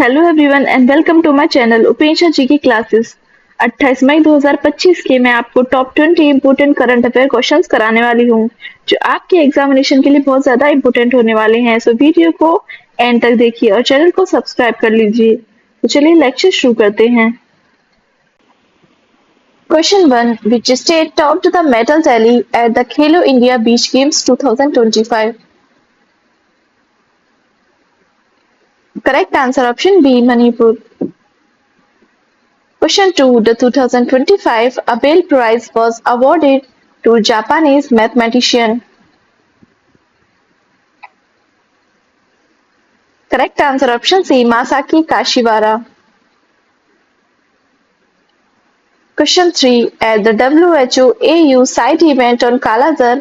Hello everyone and welcome to my channel Upeksha ji की classes. 28 मई 2025 के मैं आपको top 20 important current affair questions कराने वाली हूँ जो आपके एग्जामिनेशन के लिए बहुत ज्यादा इम्पोर्टेंट होने वाले हैं। सो वीडियो को एंड तक देखिए और चैनल को सब्सक्राइब कर लीजिए। तो चलिए लेक्चर शुरू करते हैं। Question 1, which state topped the medal tally at the Khelo India beach games 2025? Correct answer option B, Manipur. Question 2. The 2025 Abel Prize was awarded to Japanese mathematician. Correct answer option C. Masaki Kashiwara. Question 3. At the WHO AU site event on Kala-Azar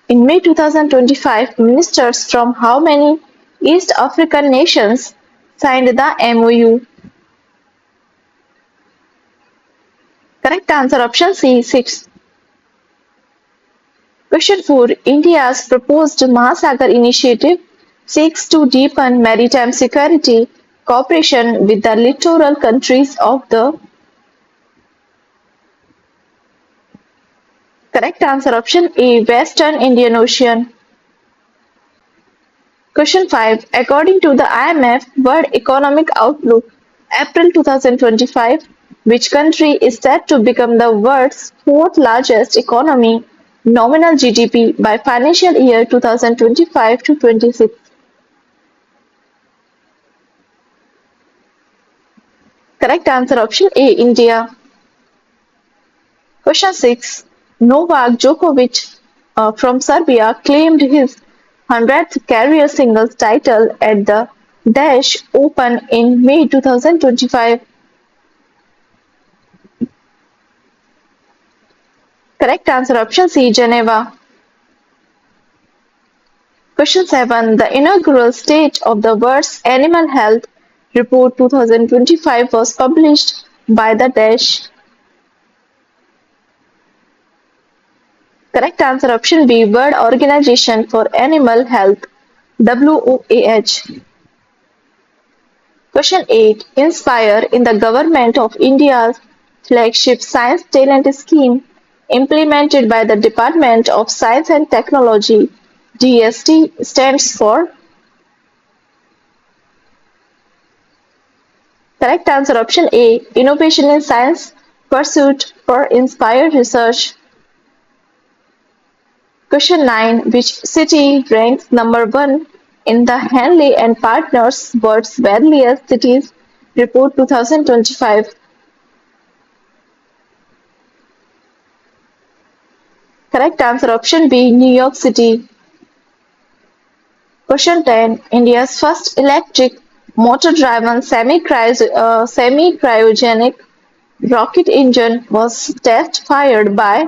in May 2025, ministers from how many East African nations signed the MOU? Correct answer option C. 6. Question 4. India's proposed Mahasagar initiative seeks to deepen maritime security cooperation with the littoral countries of the. Correct answer option A. Western Indian Ocean. Question 5. According to the IMF World Economic Outlook, April 2025, which country is set to become the world's fourth largest economy, nominal GDP, by financial year 2025 to 26? Correct answer option A. India. Question 6. Novak Djokovic from Serbia claimed his 100th career singles title at the Dash Open in May 2025. Correct answer option C. Geneva. Question 7. The inaugural State of the World's Animal Health Report 2025 was published by the Dash. Correct answer option B. World Organization for Animal Health, WOAH. Question 8. Inspire in the Government of India's flagship Science Talent Scheme implemented by the Department of Science and Technology, DST, stands for. Correct answer option A. Innovation in Science Pursuit for Inspired Research. Question 9. Which city ranks number 1 in the Henley and Partners World's Wealthiest Cities Report 2025? Correct answer option B. New York City. Question 10. India's first electric motor-driven semi-cryogenic rocket engine was test fired by.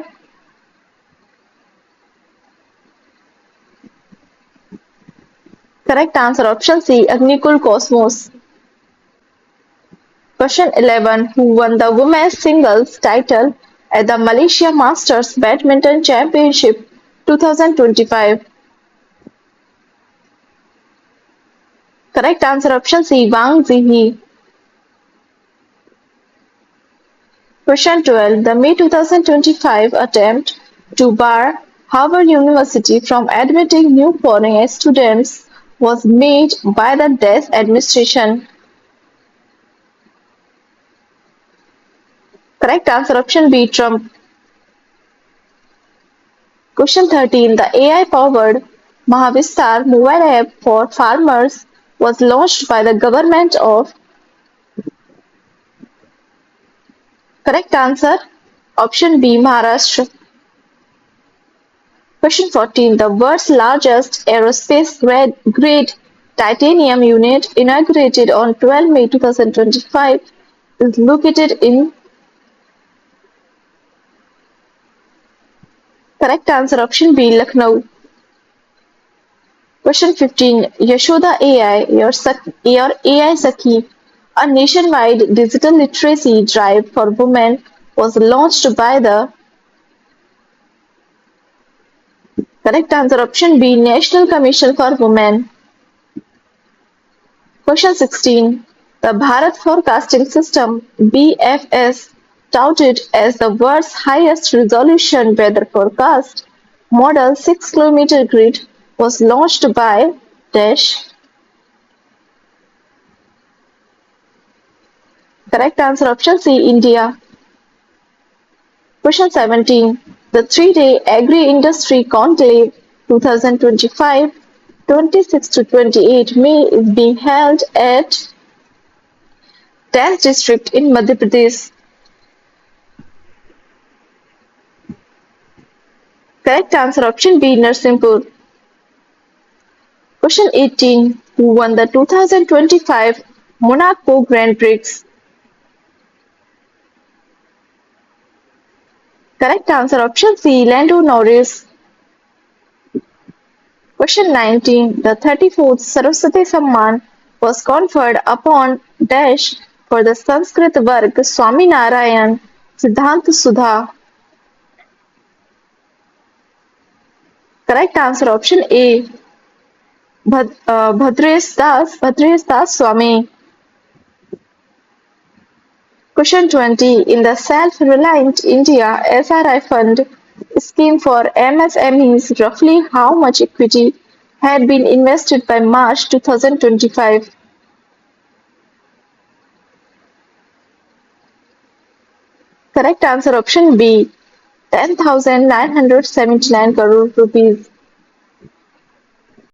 Correct answer option C. Agnikul Cosmos. Question 11. Who won the women's singles title at the Malaysia Masters Badminton Championship 2025? Correct answer option C. Wang Ziyi. Question 12. The May 2025 attempt to bar Harvard University from admitting new foreign students was made by the Death administration. Correct answer option B. Trump. Question 13. The AI-powered Mahavistar mobile app for farmers was launched by the government of. Correct answer option B. Maharashtra. Question 14. The world's largest aerospace-grade titanium unit inaugurated on 12 May 2025 is located in. Correct answer option B. Lucknow. Question 15. Yashoda AI, your AI Sakhi, a nationwide digital literacy drive for women, was launched by the. Correct answer option B. National Commission for Women. Question 16. The Bharat Forecasting System (BFS), touted as the world's highest resolution weather forecast model 6 km grid, was launched by dash. Correct answer option C, India. Question 17. The three-day Agri-Industry Conclave 2025, 26 to 28 May is being held at Dance district in Madhya Pradesh. Correct answer option B, Narsimhpur. Question 18. Who won the 2025 Monaco Grand Prix? Correct answer option C, Lando Norris. Question 19. The 34th Saraswati Samman was conferred upon dash for the Sanskrit work Swaminarayan Siddhant Sudha. Correct answer option A, Bhadresh Das Swami. Question 20. In the Self-Reliant India SRI Fund scheme for MSMEs, roughly how much equity had been invested by March 2025? Correct answer option B, 10,979 crore rupees.